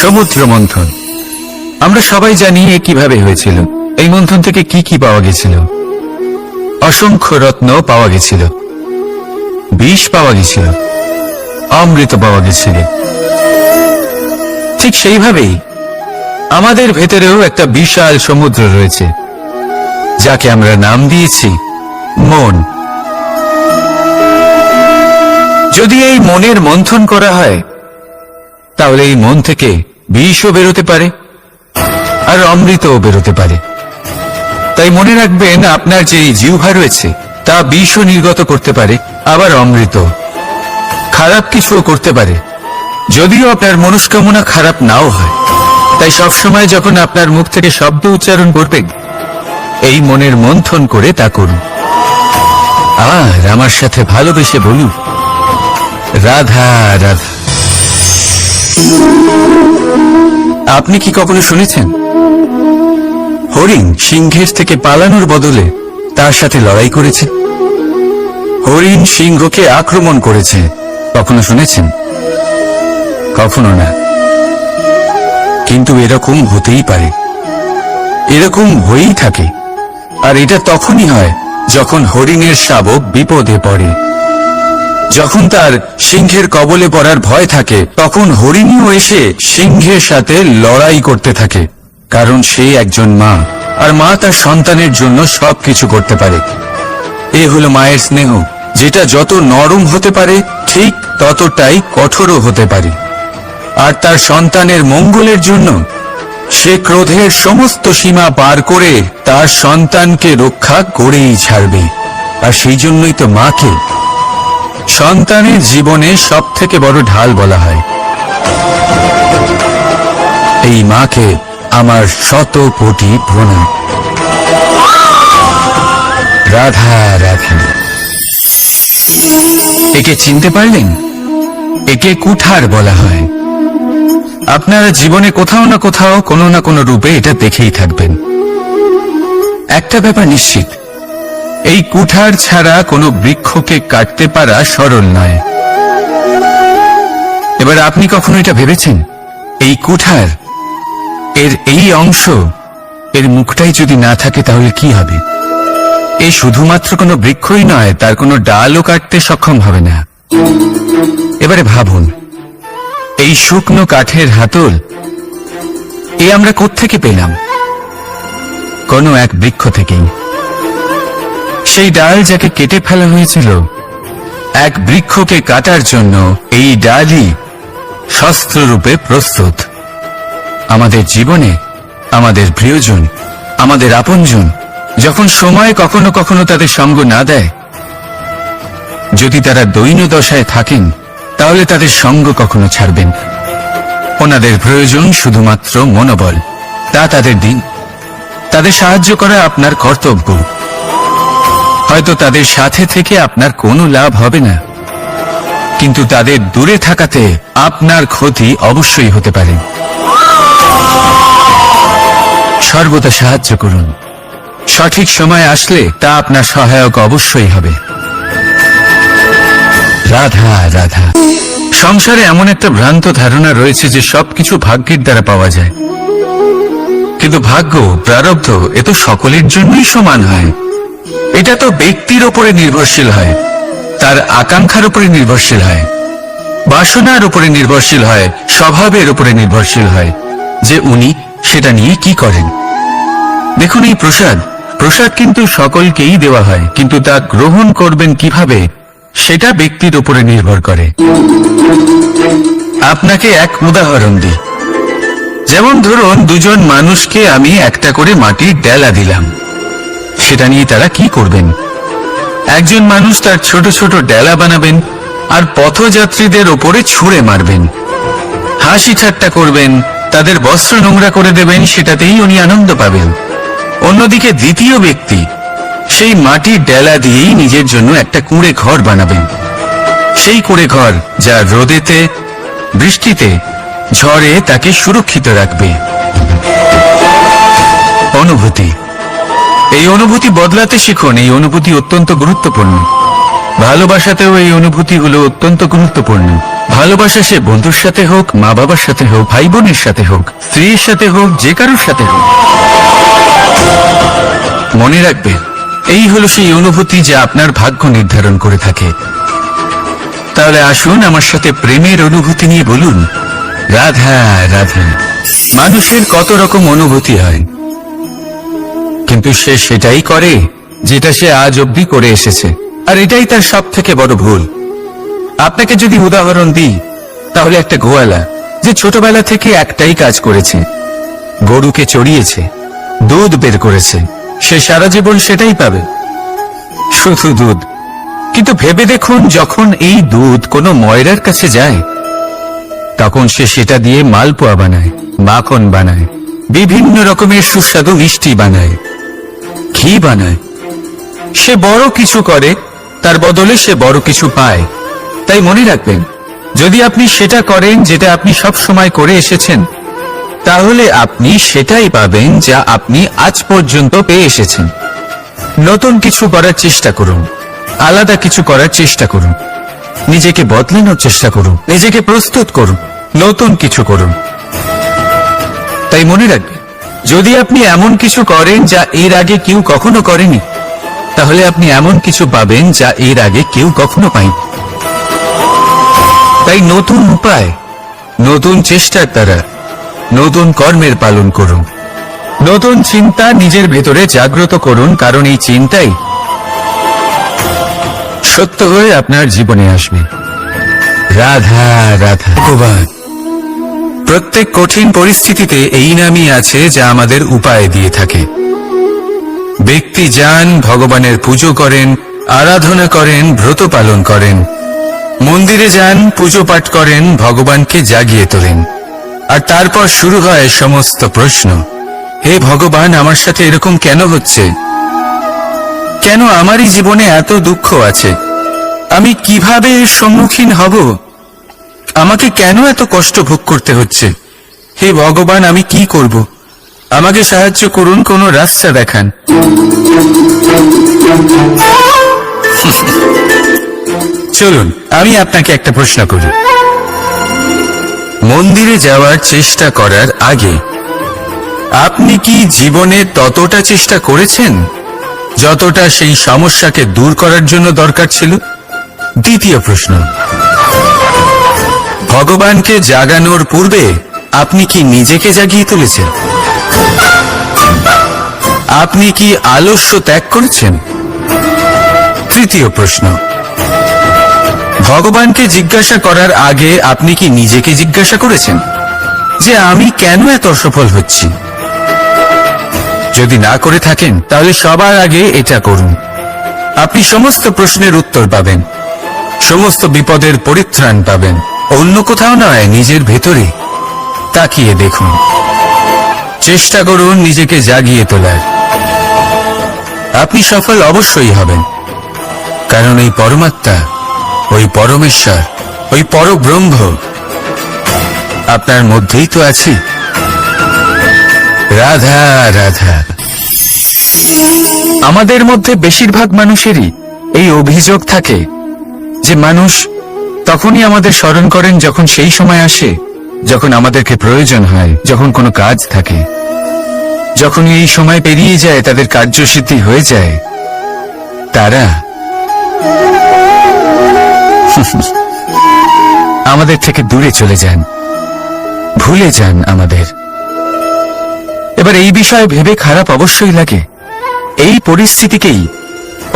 সমুদ্র মন্থন। আমরা সবাই জানি এ কিভাবে হয়েছিল। এই মন্থন থেকে কি কি পাওয়া গেছিল? অসংখ্য রত্ন পাওয়া গেছিল, বিষ পাওয়া গেছিল, অমৃত পাওয়া গেছিল। ঠিক সেইভাবেই আমাদের ভেতরেও একটা বিশাল সমুদ্র রয়েছে, যাকে আমরা নাম দিয়েছি মন। যদি এই মনের মন্থন করা হয়, তাহলে এই মন থেকে বিষও বেরোতে পারে আর অমৃতও বেরোতে পারে। তাই মনে রাখবেন, আপনার যে জিহ্বা রয়েছে তা বিষও নির্গত করতে পারে, আবার অমৃত। খারাপ কিছুও করতে পারে, যদিও আপনার মনস্কামনা খারাপ নাও হয়। তাই সবসময় যখন আপনার মুখ থেকে শব্দ উচ্চারণ করবেন, এই মনের মন্থন করে তা করুন। আর আমার সাথে ভালোবেসে বলুন, রাধা রাধা। আপনি কি কখনো শুনেছেন হরিণ সিংহের থেকে পালানোর বদলে তার সাথে লড়াই করেছে? হরিণ সিংহকে আক্রমণ করেছে, কখনো শুনেছেন? কখনো না। কিন্তু এরকম হতেই পারে, এরকম হয়েই থাকে। আর এটা তখনই হয় যখন হরিণের শাবক বিপদে পড়ে। যখন তার সিংহের কবলে পড়ার ভয় থাকে, তখন হরিণীও এসে সিংহের সাথে লড়াই করতে থাকে। কারণ সে একজন মা, আর মা তার সন্তানের জন্য সবকিছু করতে পারে। এ হলো মায়ের স্নেহ, যেটা যত নরম হতে পারে ঠিক ততটাই কঠোরও হতে পারে। আর তার সন্তানের মঙ্গলের জন্য সে ক্রোধের সমস্ত সীমা পার করে তার সন্তানকে রক্ষা করেই ছাড়বে। আর সেই জন্যই তো মাকে সন্তানের জীবনে সব থেকে বড় ঢাল বলা হয়। এই মাকে আমার শত কোটি প্রণাম। রাধা রাধা। একে চিনতে পারলেন? একে কুঠার বলা হয়। আপনারা জীবনে কোথাও না কোথাও কোনো না কোনো রূপে এটা দেখেই থাকবেন। একটা ব্যাপার নিশ্চিত, এই কুঠার ছাড়া কোনো বৃক্ষকে কাটতে পারা সরল নয়। এবার আপনি কখনো এটা ভেবেছেন, এই কুঠার এর এই অংশ, এর মুখটাই যদি না থাকে তাহলে কি হবে? এ শুধুমাত্র কোনো বৃক্ষই নয়, তার কোনো ডালও কাটতে সক্ষম হবে না। এবারে ভাবুন, এই শুকনো কাঠের হাতল এ আমরা কোত্থেকে পেলাম? কোনো এক বৃক্ষ থেকেই। সেই ডাল যাকে কেটে ফেলা হয়েছিল এক বৃক্ষকে কাটার জন্য, এই ডালই শস্ত্ররূপে প্রস্তুত। আমাদের জীবনে আমাদের প্রিয়জন, আমাদের আপনজন যখন সময় কখনো কখনো তাদের সঙ্গ না দেয়, যদি তারা দৈন্য দশায় থাকেন, তাহলে তাদের সঙ্গ কখনো ছাড়বেন। ওনাদের প্রয়োজন শুধুমাত্র মনোবল। তা তাদের দিন। তাদের সাহায্য করা আপনার কর্তব্য। হয়তো তাদের সাথে থেকে আপনার কোনো লাভ হবে না, কিন্তু তাদের দূরে থাকাতে আপনার ক্ষতি অবশ্যই হতে পারে। সর্বদা সাহায্য করুন। সঠিক সময় আসলে তা আপনার সহায়ক অবশ্যই হবে। রাধা রাধা। সংসারে এমন একটা ভ্রান্ত ধারণা রয়েছে যে সবকিছু ভাগ্যের দ্বারা পাওয়া যায়। কিন্তু ভাগ্য, প্রারব্ধ এ তো সকলের জন্যই সমান হয়। এটা তো ব্যক্তির উপরে নির্ভরশীল হয়, তার আকাঙ্ক্ষার উপরে নির্ভরশীল হয়, বাসনার উপরে নির্ভরশীল হয়, স্বভাবের উপরে নির্ভরশীল হয় যে উনি সেটা নিয়ে কি করেন। দেখুন, এই প্রসাদ কিন্তু সকলকেই দেওয়া হয়, কিন্তু তা গ্রহণ করবেন কিভাবে সেটা ব্যক্তির উপরে নির্ভর করে। আপনাকে এক উদাহরণ দিই। যেমন ধরুন, দুজন মানুষকে আমি একটা করে মাটির ডেলা দিলাম, সেটা নিয়ে তারা কি করবেন? একজন মানুষ তার ছোট ছোট ডেলা বানাবেন আর পথযাত্রীদের ওপরে ছুঁড়ে মারবেন, হাসি ঠাট্টা করবেন, তাদের বস্ত্র নোংরা করে দেবেন, সেটাতেই উনি আনন্দ পাবেন। অন্যদিকে দ্বিতীয় ব্যক্তি সেই মাটির ডেলা দিয়েই নিজের জন্য একটা কুঁড়ে ঘর বানাবেন। সেই কুঁড়ে ঘর যা রোদেতে, বৃষ্টিতে, ঝড়ে তাকে সুরক্ষিত রাখবে। অনুভূতি। এই অনুভূতি বদলাতে শিখুন। এই অনুভূতি অত্যন্ত গুরুত্বপূর্ণ। ভালোবাসাতেও এই অনুভূতি হলো অত্যন্ত গুরুত্বপূর্ণ। ভালোবাসা সে বন্ধুর সাথে হোক, মা বাবার সাথে হোক, ভাই বোনের সাথে হোক, স্ত্রীর সাথে হোক, যে কারোর সাথে হোক, মনে রাখবেন এই হলো সেই অনুভূতি যা আপনার ভাগ্য নির্ধারণ করে থাকে। তাহলে আসুন আমার সাথে প্রেমের অনুভূতি নিয়ে বলুন, রাধা রাধা। মানুষের কত রকম অনুভূতি হয়, কিন্তু সে সেটাই করে যেটা সে আজ অবধি করে এসেছে, আর এটাই তার সব থেকে বড় ভুল। আপনাকে যদি উদাহরণ দিই, তাহলে একটা গোয়ালা যে ছোটবেলা থেকে একটাই কাজ করেছে, গরুকে চড়িয়েছে, দুধ বের করেছে, সে সারা জীবন সেটাই পাবে, শুধু দুধ। কিন্তু ভেবে দেখুন, যখন এই দুধ কোনো ময়রার কাছে যায়, তখন সে সেটা দিয়ে মালপোয়া বানায়, মাখন বানায়, বিভিন্ন রকমের সুস্বাদু মিষ্টি বানায়, ঘি বানায়। সে বড় কিছু করে, তার বদলে সে বড় কিছু পায়। তাই মনে রাখবেন, যদি আপনি সেটা করেন যেটা আপনি সব সময় করে এসেছেন, তাহলে আপনি সেটাই পাবেন যা আপনি আজ পর্যন্ত পেয়ে এসেছেন। নতুন কিছু করার চেষ্টা করুন, আলাদা কিছু করার চেষ্টা করুন, নিজেকে বদলানোর চেষ্টা করুন, নিজেকে প্রস্তুত করুন, নতুন কিছু করুন। তাই মনে রাখবেন, যদি আপনি এমন কিছু করেন যা এর আগে কেউ কখনো করেনি, তাহলে আপনি এমন কিছু পাবেন যা এর আগে কেউ কখনো পায়নি। তাই নতুন উপায়, নতুন চেষ্টার দ্বারা নতুন কর্মের পালন করুন, নতুন চিন্তা নিজের ভেতরে জাগ্রত করুন, কারণ এই চিন্তাই সত্য হয়ে আপনার জীবনে আসবে। রাধা রাধা। ভগবান প্রত্যেক কঠিন পরিস্থিতিতে এই নামই আছে যা আমাদের উপায় দিয়ে থাকে। ব্যক্তি যান, ভগবানের পুজো করেন, আরাধনা করেন, ব্রত পালন করেন, মন্দিরে যান, পুজো পাঠ করেন, ভগবানকে জাগিয়ে তোলেন, আর তারপর শুরু হয় সমস্ত প্রশ্ন। হে ভগবান, আমার সাথে এরকম কেন হচ্ছে? কেন আমারই জীবনে এত দুঃখ আছে? আমি কিভাবে এর সম্মুখীন হব? আমাকে কেন এত কষ্ট ভোগ করতে হচ্ছে? হে ভগবান, আমি কি করব? আমাকে সাহায্য করুন, কোনো রাস্তা দেখান। চলুন আমি আপনাকে একটা প্রশ্ন করি। মন্দিরে যাওয়ার চেষ্টা করার আগে আপনি কি জীবনে ততটা চেষ্টা করেছেন যতটা সেই সমস্যাকে দূর করার জন্য দরকার ছিল? দ্বিতীয় প্রশ্ন, ভগবানকে জাগানোর পূর্বে আপনি কি নিজেকে জাগিয়ে তুলেছেন? আপনি কি আলস্য ত্যাগ করেছেন? তৃতীয় প্রশ্ন, ভগবানকে জিজ্ঞাসা করার আগে আপনি কি নিজেকে জিজ্ঞাসা করেছেন যে আমি কেন এত অসফল হচ্ছি? যদি না করে থাকেন, তাহলে সবার আগে এটা করুন। আপনি সমস্ত প্রশ্নের উত্তর পাবেন, সমস্ত বিপদের পরিত্রাণ পাবেন। অন্য কোথাও নয়, নিজের ভেতরে তাকিয়ে দেখুন। চেষ্টা করুন নিজেকে জাগিয়ে তোলার। আপনি সফল অবশ্যই হবেন, কারণ এই পরমাত্মা, ওই পরমেশ্বর, ওই পরব্রহ্ম আপনার মধ্যেই তো আছে। রাধা রাধা। আমাদের মধ্যে বেশিরভাগ মানুষেরই এই অভিযোগ থাকে যে মানুষ তখনই আমাদের স্মরণ করেন যখন সেই সময় আসে যখন আমাদেরকে প্রয়োজন হয়, যখন কোনো কাজ থাকে। যখন এই সময় পেরিয়ে যায়, তাদের কার্যসিদ্ধি হয়ে যায়, তারা আমাদের থেকে দূরে চলে যান, ভুলে যান আমাদের। এবার এই বিষয়ে ভেবে খারাপ অবশ্যই লাগে। এই পরিস্থিতিকেই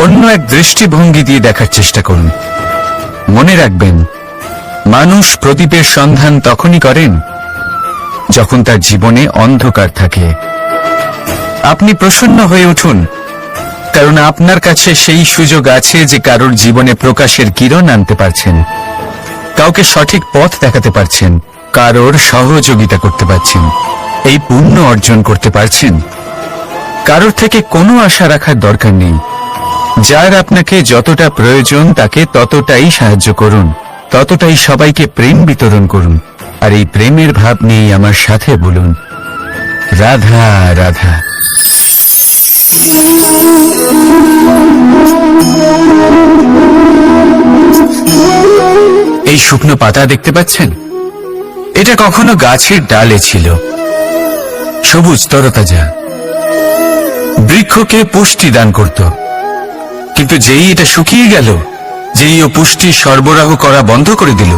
অন্য এক দৃষ্টিভঙ্গি দিয়ে দেখার চেষ্টা করুন। মনে রাখবেন, মানুষ প্রদীপের সন্ধান তখনই করেন যখন তার জীবনে অন্ধকার থাকে। আপনি প্রসন্ন হয়ে উঠুন, কারণ আপনার কাছে সেই সুযোগ আছে যে কারোর জীবনে প্রকাশের কিরণ আনতে পারছেন, কাউকে সঠিক পথ দেখাতে পারছেন, কারোর সহযোগিতা করতে পারছেন, এই পুণ্য অর্জন করতে পারছেন। কারোর থেকে কোনো আশা রাখার দরকার নেই। যার আপনাকে যতটা প্রয়োজন তাকে ততটাই সাহায্য করুন, ততটাই সবাইকে প্রেম বিতরণ করুন। আর এই প্রেমের ভাব নিয়ে আমার সাথে বলুন, রাধা রাধা। এই শুকনো পাতা দেখতে পাচ্ছেন? এটা কখনো গাছের ডালে ছিল, সবুজ তরতাজা, বৃক্ষকে পুষ্টি দান করত। কিন্তু যেই এটা শুকিয়ে গেল, যেই ও পুষ্টি সরবরাহ করা বন্ধ করে দিল,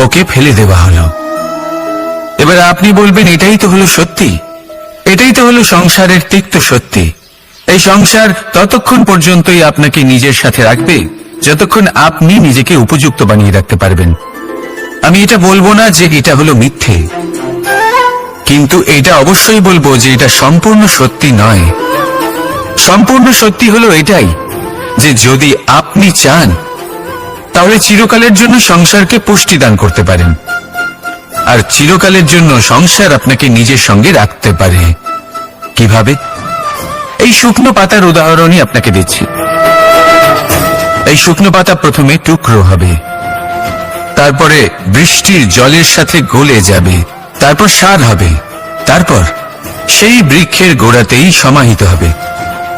ওকে ফেলে দেওয়া হলো। এবার আপনি বলবেন, এটাই তো হলো সত্যি, এটাই তো হলো সংসারের তিক্ত সত্যি। এই সংসার ততক্ষণ পর্যন্তই আপনাকে নিজের সাথে রাখবে যতক্ষণ আপনি নিজেকে উপযুক্ত বানিয়ে রাখতে পারবেন। আমি এটা বলবো না যে এটা হলো মিথ্যে, কিন্তু এটা অবশ্যই বলবো যে এটা সম্পূর্ণ সত্যি নয়। সম্পূর্ণ সত্যি হলো এটাই যে যদি আপনি চান তাহলে চিরকালের জন্য সংসারকে পুষ্টি দান করতে পারেন, আর চিরকালের জন্য সংসার আপনাকে নিজের সঙ্গে রাখতে পারে। কিভাবে? এই শুকনো পাতার উদাহরণই আপনাকে দিচ্ছি। এই শুকনো পাতা প্রথমে টুকরো হবে, তারপরে বৃষ্টির জলের সাথে গলে যাবে, তারপর সার হবে, তারপর সেই বৃক্ষের গোড়াতেই সমাহিত হবে,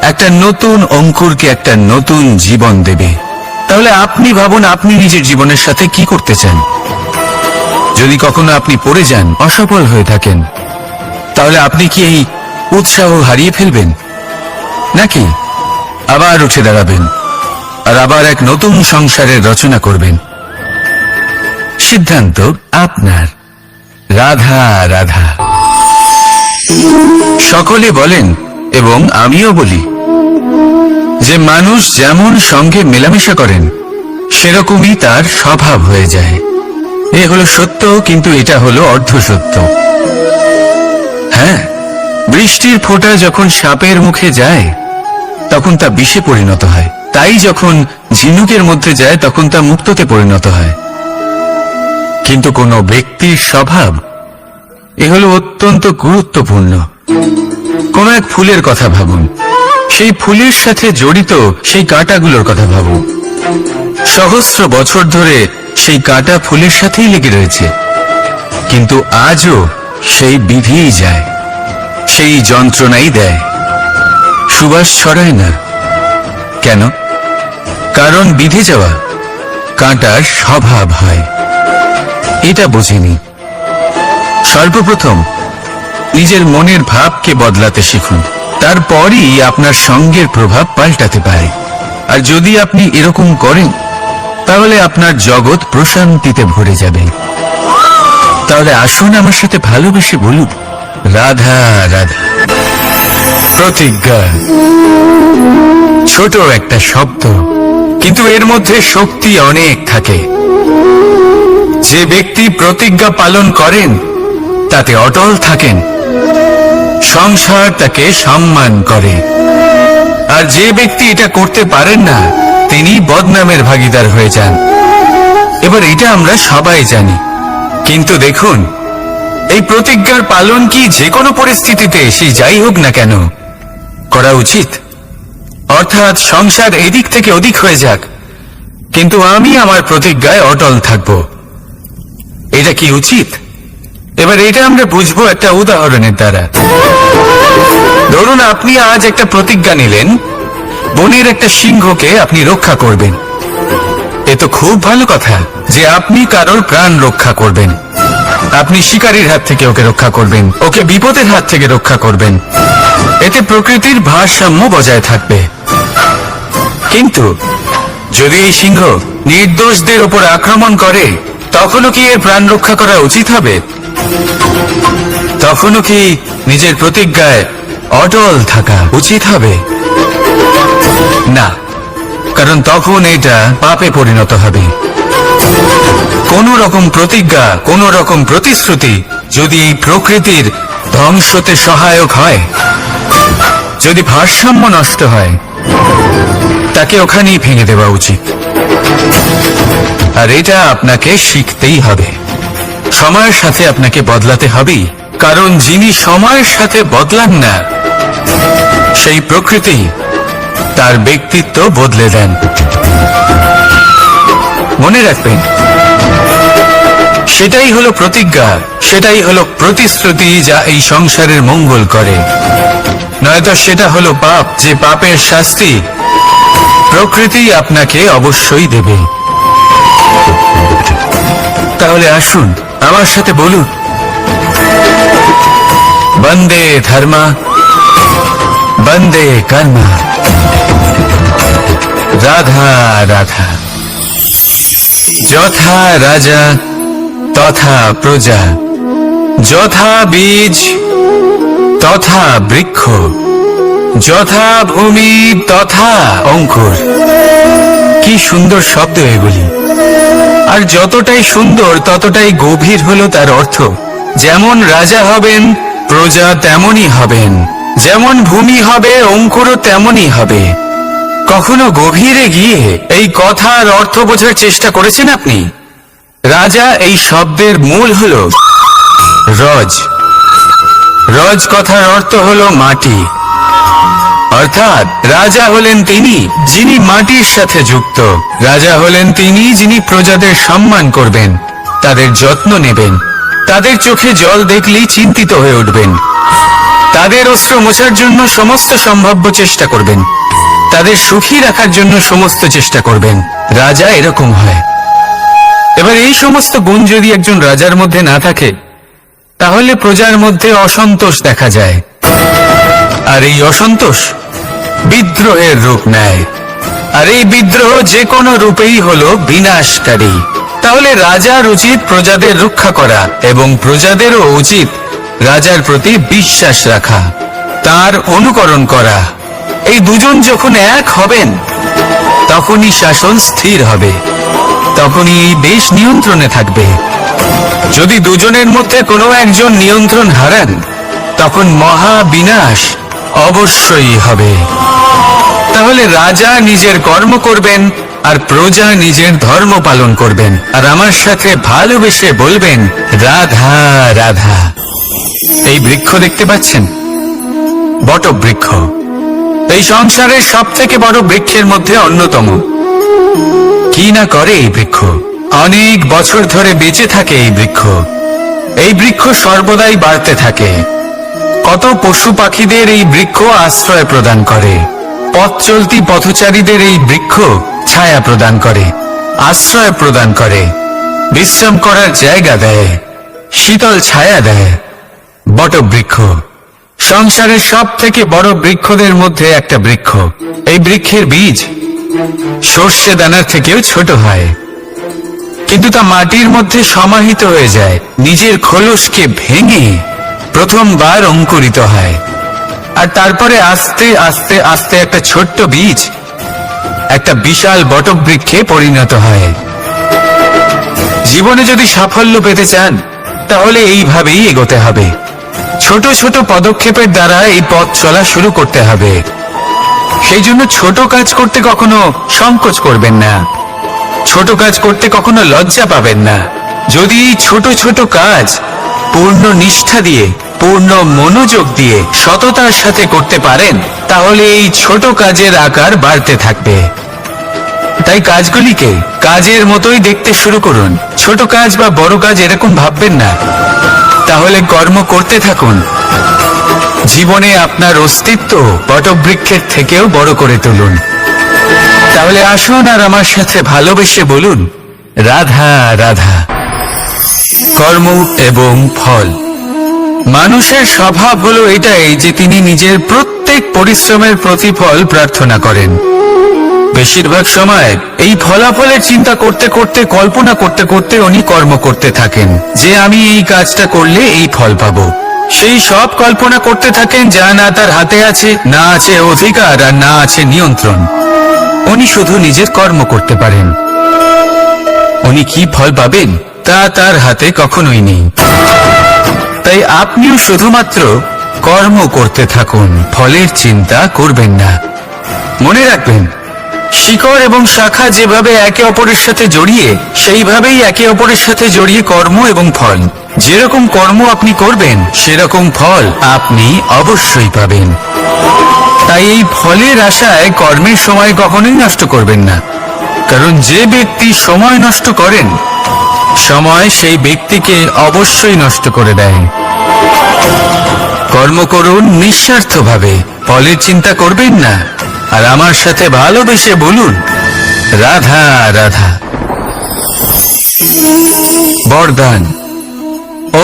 একটা নতুন অঙ্কুরকে একটা নতুন জীবন দেবে। তাহলে আপনি ভাবুন, আপনি নিজের জীবনের সাথে কি করতে চান? যদি কখনো আপনি পড়ে যান, অসফল হয়ে থাকেন, তাহলে আপনি কি এই উৎসাহ হারিয়ে ফেলবেন, নাকি আবার উঠে দাঁড়াবেন আর আবার এক নতুন সংসারের রচনা করবেন? সিদ্ধান্ত আপনার। রাধা রাধা। সকলে বলেন এবং আমিও বলি যে মানুষ যেমন সঙ্গে মেলামেশা করেন সেরকমই তার স্বভাব হয়ে যায়। এ হলো সত্য, কিন্তু এটা হলো অর্ধ সত্য। হ্যাঁ, বৃষ্টির ফোঁটা যখন সাপের মুখে যায় তখন তা বিষে পরিণত হয়, তাই যখন ঝিনুকের মধ্যে যায় তখন তা মুক্ততে পরিণত হয়। কিন্তু কোন ব্যক্তির স্বভাব, এ হলো অত্যন্ত গুরুত্বপূর্ণ। কোন এক ফুলের কথা ভাবুন, সেই ফুলের সাথে জড়িত সেই কাঁটাগুলোর কথা ভাবুন। সহস্র বছর ধরে সেই কাঁটা ফুলের সাথেই লেগে রয়েছে, কিন্তু আজও সেই বিধিই যায়, সেই যন্ত্রণাই দেয়, সুবাস ছড়ায় না। কেন? কারণ বিধে যাওয়া কাঁটার স্বভাব হয়। এটা বোঝেনি। সর্বপ্রথম নিজের মনের ভাবকে বদলাতে শিখুন, তারপরই আপনার সঙ্গের প্রভাব পাল্টাতে পারে। আর যদি আপনি এরকম করেন তাহলে আপনার জগৎ প্রশান্তিতে ভরে যাবে। তাহলে আসুন আমার সাথে ভালোবেসে বলুন, রাধা রাধা। প্রতিজ্ঞা ছোট একটা শব্দ, কিন্তু এর মধ্যে শক্তি অনেক থাকে। যে ব্যক্তি প্রতিজ্ঞা পালন করেন তাতে অটল থাকেন, সংসার তাকে সম্মান করে। আর যে ব্যক্তি এটা করতে পারেন না তিনি বদনামের ভাগীদার হয়ে যান। এবার এটা আমরা সবাই জানি, কিন্তু দেখুন, এই প্রতিজ্ঞার পালন কি যে কোনো পরিস্থিতিতে সে যাই হোক না কেন করা উচিত? অর্থাৎ সংসার এদিক থেকে ওদিক হয়ে যাক, কিন্তু আমি আমার প্রতিজ্ঞায় অটল থাকব, এটা কি উচিত? এবার এটা আমরা বুঝবো একটা উদাহরণের দ্বারা। ধরুন আপনি আজ একটা প্রতিজ্ঞা নিলেন, বনের একটা সিংহকে আপনি রক্ষা করবেন। এ তো খুব ভালো কথা যে আপনি কারোর প্রাণ রক্ষা করবেন। আপনি শিকারীর হাত থেকে ওকে রক্ষা করবেন, ওকে বিপদের হাত থেকে রক্ষা করবেন। এতে প্রকৃতির ভারসাম্য বজায় থাকবে। কিন্তু যদি এই সিংহ নির্দোষদের উপর আক্রমণ করে, তখনও কি এর প্রাণ রক্ষা করা উচিত হবে? তখনও কি নিজের প্রতিজ্ঞায় অটল থাকা উচিত হবে? না, কারণ তখন এটা পাপে পরিণত হবে। কোন রকম প্রতিজ্ঞা, কোন রকম প্রতিশ্রুতি যদি এই প্রকৃতির ধ্বংসতে সহায়ক হয়, যদি ভারসাম্য নষ্ট হয়, তাকে ওখানেই ভেঙে দেওয়া উচিত। আর এটা আপনাকে শিখতেই হবে, সময়ের সাথে আপনাকে বদলাতে হবেই। কারণ যিনি সময়ের সাথে বদলান না, সেই প্রকৃতি তার ব্যক্তিত্ব বদলে দেন। মনে রাখবেন, সেটাই হলো প্রতিজ্ঞা, সেটাই হলো প্রতিশ্রুতি যা এই সংসারের মঙ্গল করে। নয়তো সেটা হলো পাপ, যে পাপের শাস্তি প্রকৃতি আপনাকে অবশ্যই দেবে। তাহলে আসুন আমার সাথে বলুন, বন্দে ধর্মা বন্দে কর্মা, রাধা রাধা। যথা রাজা তথা প্রজা, যথা বীজ তথা বৃক্ষ, যথা ভূমি তথা অঙ্কুর। কি সুন্দর শব্দ এগুলি, আর যতটাই সুন্দর ততটাই গভীর হলো তার অর্থ। যেমন রাজা হবেন প্রজা তেমনই হবেন, যেমন ভূমি হবে অঙ্কুরও তেমনই হবে। কখনো গভীরে গিয়ে এই কথার অর্থ বোঝার চেষ্টা করেছেন আপনি? রাজা এই শব্দের মূল হল রজ। রজ কথার অর্থ হলো মাটি, অর্থাৎ রাজা হলেন তিনি যিনি মাটির সাথে যুক্ত। রাজা হলেন তিনি যিনি প্রজাদের সম্মান করবেন, তাদের যত্ন নেবেন, তাদের চোখে জল দেখলেই চিন্তিত হয়ে উঠবেন, তাদের অস্ত্র মোছার জন্য সমস্ত সম্ভাব্য চেষ্টা করবেন, তাদের সুখী রাখার জন্য সমস্ত চেষ্টা করবেন। রাজা এরকম হয়। এবার এই সমস্ত গুণ যদি একজন রাজার মধ্যে না থাকে, তাহলে প্রজার মধ্যে অসন্তোষ দেখা যায়, আর এই অসন্তোষ বিদ্রোহের রূপ নেয়, আর এই বিদ্রোহ যে কোনো রূপেই হলো বিনাশকারী। তাহলে রাজার উচিত প্রজাদের রক্ষা করা, এবং প্রজাদেরও উচিত রাজার প্রতি বিশ্বাস রাখা, তার অনুকরণ করা। এই দুজন যখন এক হবেন, তখনই শাসন স্থির হবে, তখনই এই দেশ নিয়ন্ত্রণে থাকবে। যদি দুজনের মধ্যে কোনো একজন নিয়ন্ত্রণ হারান, তখন মহা বিনাশ অবশ্যই হবে। তাহলে রাজা নিজের কর্ম করবেন আর প্রজা নিজের ধর্ম পালন করবেন, আর আমার সাথে ভালোবেসে বলবেন রাধা রাধা। এই বৃক্ষ দেখতে পাচ্ছেন, বটবৃক্ষ। এই সংসারের সব থেকে বড় বৃক্ষের মধ্যে অন্যতম। কি না করে এই বৃক্ষ, অনেক বছর ধরে বেঁচে থাকে এই বৃক্ষ। এই বৃক্ষ সর্বদাই বাড়তে থাকে। কত পশু পাখিদের এই বৃক্ষ আশ্রয় প্রদান করে। পথ চলতি পথচারীদের এই বৃক্ষ ছায়া প্রদান করে, আশ্রয় প্রদান করে, বিশ্রাম করার জায়গা দেয়, শীতল ছায়া দেয়। বটবৃক্ষ সংসারের সব থেকে বড় বৃক্ষদের মধ্যে একটা বৃক্ষ। এই বৃক্ষের বীজ সর্ষে দানার থেকেও ছোট হয়, কিন্তু তা মাটির মধ্যে সমাহিত হয়ে যায়, নিজের খোলসকে ভেঙে প্রথমবার অঙ্কুরিত হয়, আর তারপরে আস্তে আস্তে আস্তে একটা ছোট্ট বীজ একটা বিশাল বটবৃক্ষে পরিণত হয়। জীবনে যদি সাফল্য পেতে চান, তাহলে এইভাবেই এগোতে হবে। ছোট ছোট পদক্ষেপের দ্বারা এই পথ চলা শুরু করতে হবে। সেই জন্য ছোট কাজ করতে কখনো সংকোচ করবেন না, ছোট কাজ করতে কখনো লজ্জা পাবেন না। যদি এই ছোট ছোট কাজ পূর্ণ নিষ্ঠা দিয়ে, পূর্ণ মনোযোগ দিয়ে, সততার সাথে করতে পারেন, তাহলে এই ছোট কাজের আকার বাড়তে থাকবে। তাই কাজগুলিকে কাজের মতোই দেখতে শুরু করুন। ছোট কাজ বা বড় কাজ এরকম ভাববেন না। তাহলে কর্ম করতে থাকুন। জীবনে আপনার অস্তিত্ব বটবৃক্ষের থেকেও বড় করে তুলুন। তাহলে আসুন আর আমার সাথে ভালোবেসে বলুন রাধা রাধা। কর্ম এবং ফল। মানুষের স্বভাব হলো এটাই যে তিনি নিজের প্রত্যেক পরিশ্রমের প্রতিফল প্রার্থনা করেন। বেশিরভাগ সময় এই ফলাফলের চিন্তা করতে করতে, কল্পনা করতে করতে উনি কর্ম করতে থাকেন, যে আমি এই কাজটা করলে এই ফল পাবো। সেই সব কল্পনা করতে থাকেন যা না তার হাতে আছে, না আছে অধিকার, আর না আছে নিয়ন্ত্রণ। উনি শুধু নিজের কর্ম করতে পারেন। উনি কি ফল পাবেন তা তার হাতে কখনোই নেই। তাই আপনিও শুধুমাত্র কর্ম করতে থাকুন, ফলের চিন্তা করবেন না। মনে রাখবেন, শিকড় এবং শাখা যেভাবে একে অপরের সাথে জড়িয়ে, সেইভাবেই একে অপরের সাথে জড়িয়ে কর্ম এবং ফল। যেরকম কর্ম আপনি করবেন, সেরকম ফল আপনি অবশ্যই পাবেন। তাই এই ফলের আশায় কর্মের সময় কখনোই নষ্ট করবেন না, কারণ যে ব্যক্তি সময় নষ্ট করেন, সময় সেই ব্যক্তিকে অবশ্যই নষ্ট করে দেয়। কর্ম করুন নিঃস্বার্থভাবে, ফলের চিন্তা করবেন না, আর আমার সাথে ভালোবেসে বলুন রাধা রাধা। বরদান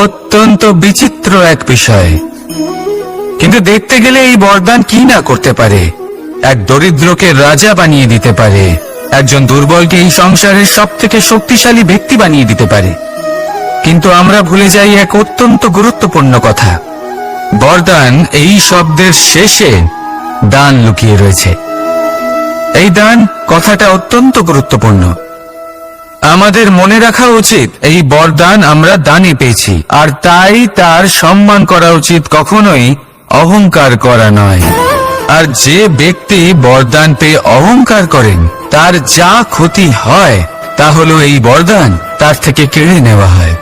অত্যন্ত বিচিত্র এক বিষয়, কিন্তু দেখতে গেলে এই বরদান কি না করতে পারে। এক দরিদ্রকে রাজা বানিয়ে দিতে পারে, একজন দুর্বলকে এই সংসারের সব থেকে শক্তিশালী ব্যক্তি বানিয়ে দিতে পারে। কিন্তু আমরা ভুলে যাই এক অত্যন্ত গুরুত্বপূর্ণ কথা, বরদান এই শব্দের শেষে দান লুকিয়ে রয়েছে। এই দান কথাটা অত্যন্ত গুরুত্বপূর্ণ। আমাদের মনে রাখা উচিত এই বরদান আমরা দানে পেয়েছি, আর তাই তার সম্মান করা উচিত, কখনোই অহংকার করা নয়। আর যে ব্যক্তি বরদান পেয়ে অহংকার করেন তার যা ক্ষতি হয় তা হলো এই বরদান তার থেকে কেড়ে নেওয়া হয়।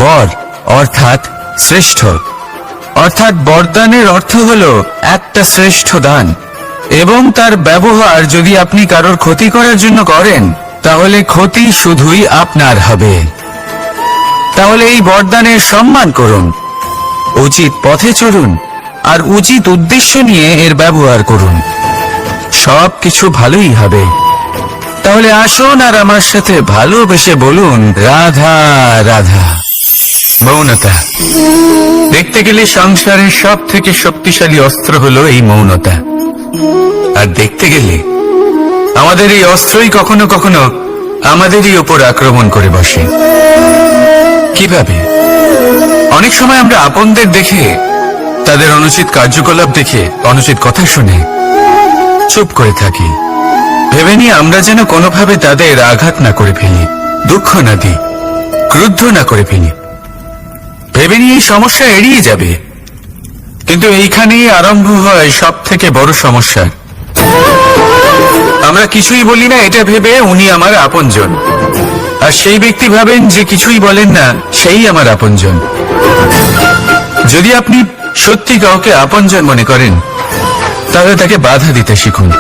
বর অর্থাৎ শ্রেষ্ঠ, অর্থাৎ বরদানের অর্থ হলো একটা শ্রেষ্ঠ দান, এবং তার ব্যবহার যদি আপনি কারোর ক্ষতি করার জন্য করেন তাহলে ক্ষতি শুধুই আপনার হবে। তাহলে এই বরদানের সম্মান করুন, উচিত পথে চলুন, আর উচিত উদ্দেশ্য নিয়ে এর ব্যবহার করুন, সবকিছু ভালোই হবে। তাহলে আসুন আর আমার সাথে ভালোবেসে বলুন, রাধা রাধা। মৌনতা। দেখতে গেলে সংসারের সব থেকে শক্তিশালী অস্ত্র হলো এই মৌনতা। আর দেখতে গেলে আমাদের এই অস্ত্রই কখনো কখনো আমাদেরই উপর আক্রমণ করে বসে। কিভাবে? অনেক সময় আমরা আপনদের দেখে, তাদের অনুচিত কার্যকলাপ দেখে, অনুচিত কথা শুনে চুপ করে থাকি, ভেবে নিয়ে আমরা যেন কোনোভাবে তাদের আঘাত না করে ফেলি, দুঃখ না দিই, ক্রুদ্ধ না করে ফেলি, ভেবে নিয়ে সমস্যা এড়িয়ে যাবে। কিন্তু এইখানেই আরম্ভ হয় সব থেকে বড় সমস্যা। আমরা কিছুই বলি না এটা ভেবে উনি আমার আপনজন, আর সেই ব্যক্তি ভাবেন যে কিছুই বলেন না সেই আমার আপনজন। যদি আপনি সত্যি কাউকে আপনজন মনে করেন তাহলে তাকে বাধা দিতে শিখুন,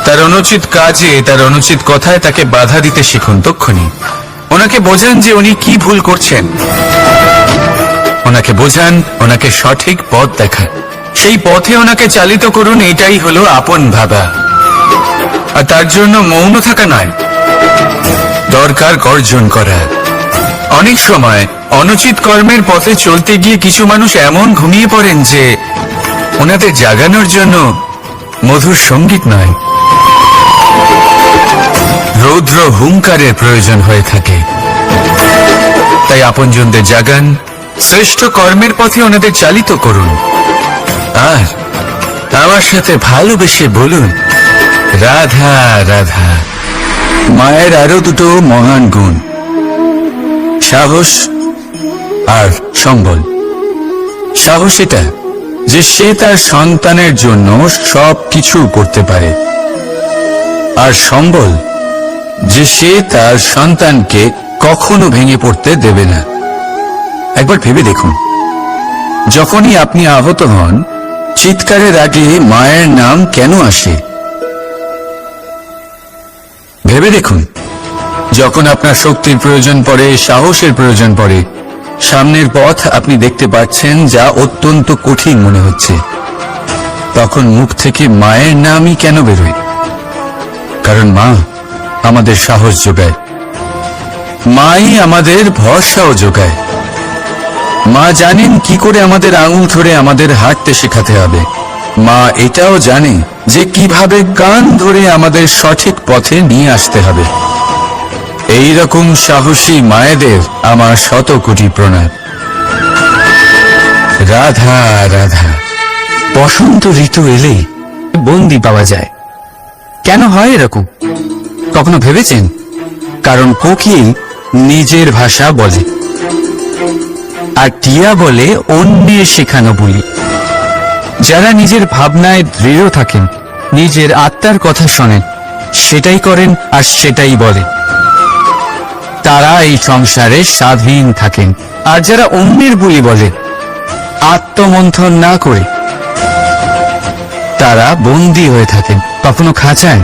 তার অনুচিত কাজে, তার অনুচিত কথায় তাকে বাধা দিতে শিখুন। তক্ষুনি ওনাকে বোঝান যে উনি কি ভুল করছেন, ওনাকে বোঝান, ওনাকে সঠিক পথ দেখান, সেই পথে ওনাকে চালিত করুন। এটাই হলো আপন ভাবা। আর তার জন্য মৌন থাকা নয়, দরকার গর্জন করা। অনেক সময় অনুচিত কর্মের পথে চলতে গিয়ে কিছু মানুষ এমন ঘুমিয়ে পড়েন যে ওনাদের জাগানোর জন্য মধুর সঙ্গীত নয়, রৌদ্র হুঙ্কারের প্রয়োজন হয়ে থাকে। তাই আপনজনদের জাগান, শ্রেষ্ঠ কর্মের পথে ওনাদের চালিত করুন, আর আমার সাথে ভালোবেসে বলুন, রাধা রাধা। মায়ের আরো দুটো মহান গুণ, সাহস আর সম্বল। সাহস এটা যে সে তার সন্তানের জন্য সব কিছু করতে পারে, আর সম্বল যে সে তার সন্তানকে কখনো ভেঙে পড়তে দেবে না। একবার ভেবে দেখুন, যখনই আপনি আহত হন চিৎকারের আগে মায়ের নাম কেন আসে? ভেবে দেখুন, যখন আপনার শক্তির প্রয়োজন পড়ে, সাহসের প্রয়োজন পড়ে, সামনের পথ আপনি দেখতে পাচ্ছেন যা অত্যন্ত কঠিন মনে হচ্ছে, তখন মুখ থেকে মায়ের নামই কেন বেরোয়? কারণ মা আমাদের সাহস যোগায়, মাই আমাদের ভরসাও যোগায়। মা জানেন কি করে আমাদের আঙুল ধরে আমাদের হাঁটতে শেখাতে হবে। মা এটাও জানে যে কিভাবে কান ধরে আমাদের সঠিক পথে নিয়ে আসতে হবে। এই রকম সাহসী মায়েদের আমার শত কোটি প্রণাম। রাধা রাধা। বসন্ত ঋতু এলেই বন্দি পাওয়া যায়। কেন হয় এরকম? কখনো ভেবেছেন? কারণ কোকিল নিজের ভাষা বলে, আর টিয়া বলে অন্যের শেখানো বলি। যারা নিজের ভাবনায় দৃঢ় থাকেন, নিজের আত্মার কথা শোনেন, সেটাই করেন আর সেটাই বলেন, তারা এই সংসারে স্বাধীন থাকেন। আর যারা অন্যের বুলি বলে, আত্মমন্থন না করে, তারা বন্দী হয়ে থাকেন, কখনো খাঁচায়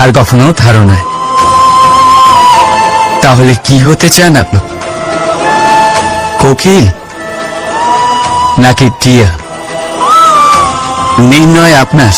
আর কখনো ধারণায়। তাহলে কি হতে চান আপনি? কোকিল নাকি টিয়া? নির্ণয় আপনার।